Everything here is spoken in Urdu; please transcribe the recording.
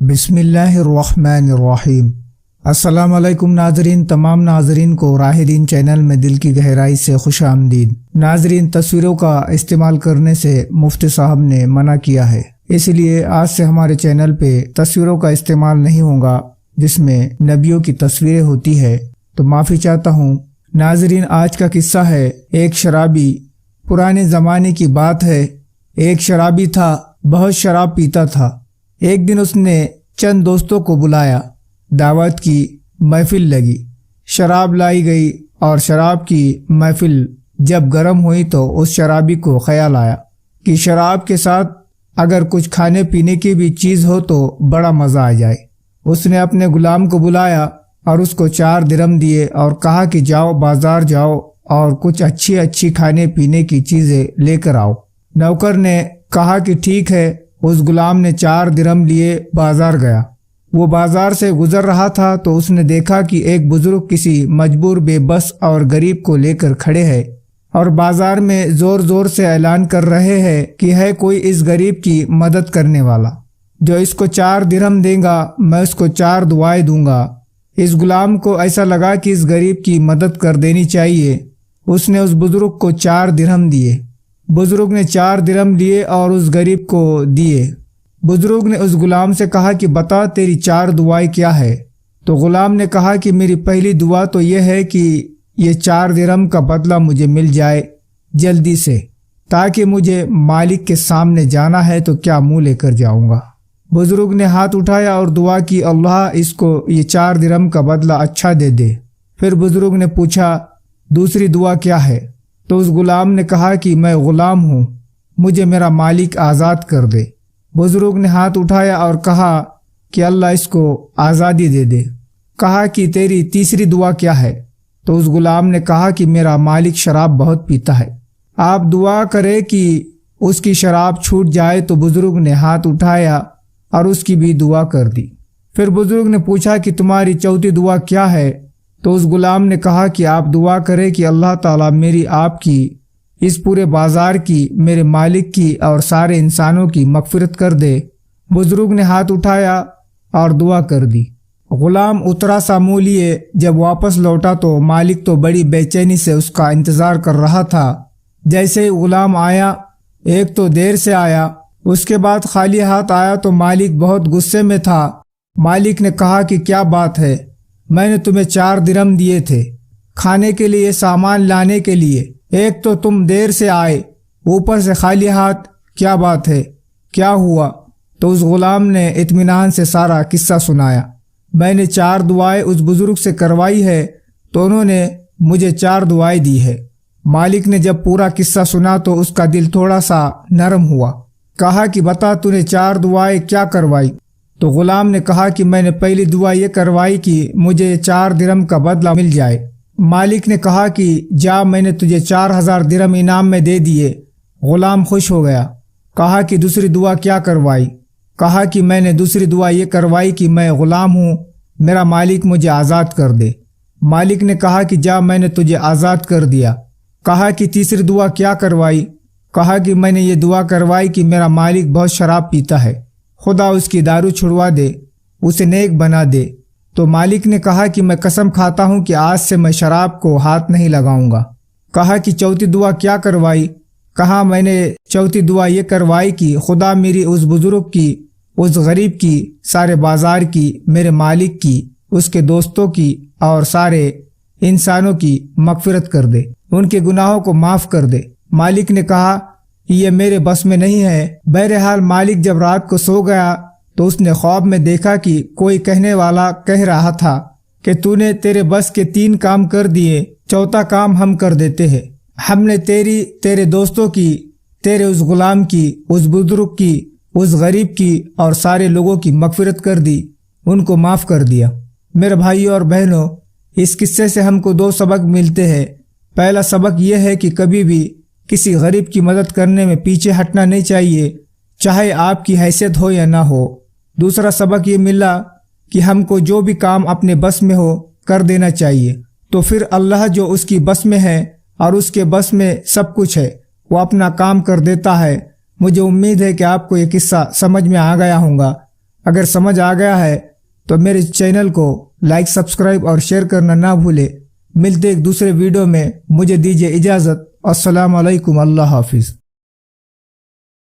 بسم اللہ الرحمن الرحیم۔ السلام علیکم ناظرین، تمام ناظرین کو راہ دین چینل میں دل کی گہرائی سے خوش آمدید۔ ناظرین، تصویروں کا استعمال کرنے سے مفتی صاحب نے منع کیا ہے، اس لیے آج سے ہمارے چینل پہ تصویروں کا استعمال نہیں ہوگا جس میں نبیوں کی تصویریں ہوتی ہے، تو معافی چاہتا ہوں۔ ناظرین، آج کا قصہ ہے ایک شرابی۔ پرانے زمانے کی بات ہے، ایک شرابی تھا، بہت شراب پیتا تھا۔ ایک دن اس نے چند دوستوں کو بلایا، دعوت کی، محفل لگی، شراب لائی گئی، اور شراب کی محفل جب گرم ہوئی تو اس شرابی کو خیال آیا کہ شراب کے ساتھ اگر کچھ کھانے پینے کی بھی چیز ہو تو بڑا مزہ آ جائے۔ اس نے اپنے غلام کو بلایا اور اس کو 4 درہم دیے اور کہا کہ جاؤ بازار جاؤ اور کچھ اچھی کھانے پینے کی چیزیں لے کر آؤ۔ نوکر نے کہا کہ ٹھیک ہے۔ اس غلام نے 4 درہم لیے بازار گیا۔ وہ بازار سے گزر رہا تھا تو اس نے دیکھا کہ ایک بزرگ کسی مجبور، بے بس اور غریب کو لے کر کھڑے ہیں اور بازار میں زور زور سے اعلان کر رہے ہیں کہ ہے کوئی اس غریب کی مدد کرنے والا، جو اس کو 4 درہم دے گا میں اس کو 4 دعائیں دوں گا۔ اس غلام کو ایسا لگا کہ اس غریب کی مدد کر دینی چاہیے۔ اس نے اس بزرگ کو 4 درہم دیے۔ بزرگ نے 4 درہم لیے اور اس غریب کو دیے۔ بزرگ نے اس غلام سے کہا کہ بتا تیری 4 دعائیں کیا ہے؟ تو غلام نے کہا کہ میری پہلی دعا تو یہ ہے کہ یہ 4 درہم کا بدلہ مجھے مل جائے جلدی سے، تاکہ مجھے مالک کے سامنے جانا ہے تو کیا منہ لے کر جاؤں گا۔ بزرگ نے ہاتھ اٹھایا اور دعا کی، اللہ اس کو یہ 4 درہم کا بدلہ اچھا دے دے۔ پھر بزرگ نے پوچھا دوسری دعا کیا ہے؟ تو اس غلام نے کہا کہ میں غلام ہوں، مجھے میرا مالک آزاد کر دے۔ بزرگ نے ہاتھ اٹھایا اور کہا کہ اللہ اس کو آزادی دے دے۔ کہا کہ تیری تیسری دعا کیا ہے؟ تو اس غلام نے کہا کہ میرا مالک شراب بہت پیتا ہے، آپ دعا کرے کہ اس کی شراب چھوٹ جائے۔ تو بزرگ نے ہاتھ اٹھایا اور اس کی بھی دعا کر دی۔ پھر بزرگ نے پوچھا کہ تمہاری چوتھی دعا کیا ہے؟ تو اس غلام نے کہا کہ آپ دعا کرے کہ اللہ تعالیٰ میری، آپ کی، اس پورے بازار کی، میرے مالک کی اور سارے انسانوں کی مغفرت کر دے۔ بزرگ نے ہاتھ اٹھایا اور دعا کر دی۔ غلام اترا سا منہ لیے جب واپس لوٹا تو مالک تو بڑی بے چینی سے اس کا انتظار کر رہا تھا۔ جیسے ہی غلام آیا، ایک تو دیر سے آیا، اس کے بعد خالی ہاتھ آیا تو مالک بہت غصے میں تھا۔ مالک نے کہا کہ کیا بات ہے؟ میں نے تمہیں 4 درہم دیے تھے کھانے کے لیے، سامان لانے کے لیے، ایک تو تم دیر سے آئے، اوپر سے خالی ہاتھ، کیا بات ہے؟ کیا ہوا؟ تو اس غلام نے اطمینان سے سارا قصہ سنایا۔ میں نے 4 دعائیں اس بزرگ سے کروائی ہے تو انہوں نے مجھے 4 دعائیں دی ہے۔ مالک نے جب پورا قصہ سنا تو اس کا دل تھوڑا سا نرم ہوا۔ کہا کہ بتا تو نے 4 دعائیں کیا کروائی؟ تو غلام نے کہا کہ میں نے پہلی دعا یہ کروائی کہ مجھے 4 درہم کا بدلہ مل جائے۔ مالک نے کہا کہ جا، میں نے تجھے 4000 درہم انعام میں دے دیے۔ غلام خوش ہو گیا۔ کہا کہ دوسری دعا کیا کروائی؟ کہا کہ میں نے دوسری دعا یہ کروائی کہ میں غلام ہوں، میرا مالک مجھے آزاد کر دے۔ مالک نے کہا کہ جا، میں نے تجھے آزاد کر دیا۔ کہا کہ تیسری دعا کیا کروائی؟ کہا کہ میں نے یہ دعا کروائی کہ میرا مالک بہت شراب پیتا ہے، خدا اس کی دارو چھڑوا دے، اسے نیک بنا دے۔ تو مالک نے کہا کہ میں قسم کھاتا ہوں کہ آج سے میں شراب کو ہاتھ نہیں لگاؤں گا۔ کہا کہ چوتھی دعا کیا کروائی؟ کہا میں نے چوتھی دعا یہ کروائی کہ خدا میری، اس بزرگ کی، اس غریب کی، سارے بازار کی، میرے مالک کی، اس کے دوستوں کی اور سارے انسانوں کی مغفرت کر دے، ان کے گناہوں کو معاف کر دے۔ مالک نے کہا یہ میرے بس میں نہیں ہے۔ بہرحال مالک جب رات کو سو گیا تو اس نے خواب میں دیکھا کہ کوئی کہنے والا کہہ رہا تھا کہ تو نے تیرے بس کے 3 کام کر دیے، چوتھا کام ہم کر دیتے ہیں۔ ہم نے تیری، تیرے دوستوں کی، تیرے اس غلام کی، اس بزرگ کی، اس غریب کی اور سارے لوگوں کی مغفرت کر دی، ان کو معاف کر دیا۔ میرے بھائیوں اور بہنوں، اس قصے سے ہم کو 2 سبق ملتے ہیں۔ پہلا سبق یہ ہے کہ کبھی بھی کسی غریب کی مدد کرنے میں پیچھے ہٹنا نہیں چاہیے، چاہے آپ کی حیثیت ہو یا نہ ہو۔ دوسرا سبق یہ ملا کہ ہم کو جو بھی کام اپنے بس میں ہو کر دینا چاہیے، تو پھر اللہ جو اس کی بس میں ہے اور اس کے بس میں سب کچھ ہے، وہ اپنا کام کر دیتا ہے۔ مجھے امید ہے کہ آپ کو یہ قصہ سمجھ میں آ گیا ہوگا۔ اگر سمجھ آ گیا ہے تو میرے چینل کو لائک سبسکرائب اور شیئر کرنا نہ بھولے۔ ملتے ایک دوسرے ویڈیو میں، مجھے دیجیے اجازت۔ السلام علیکم، اللہ حافظ۔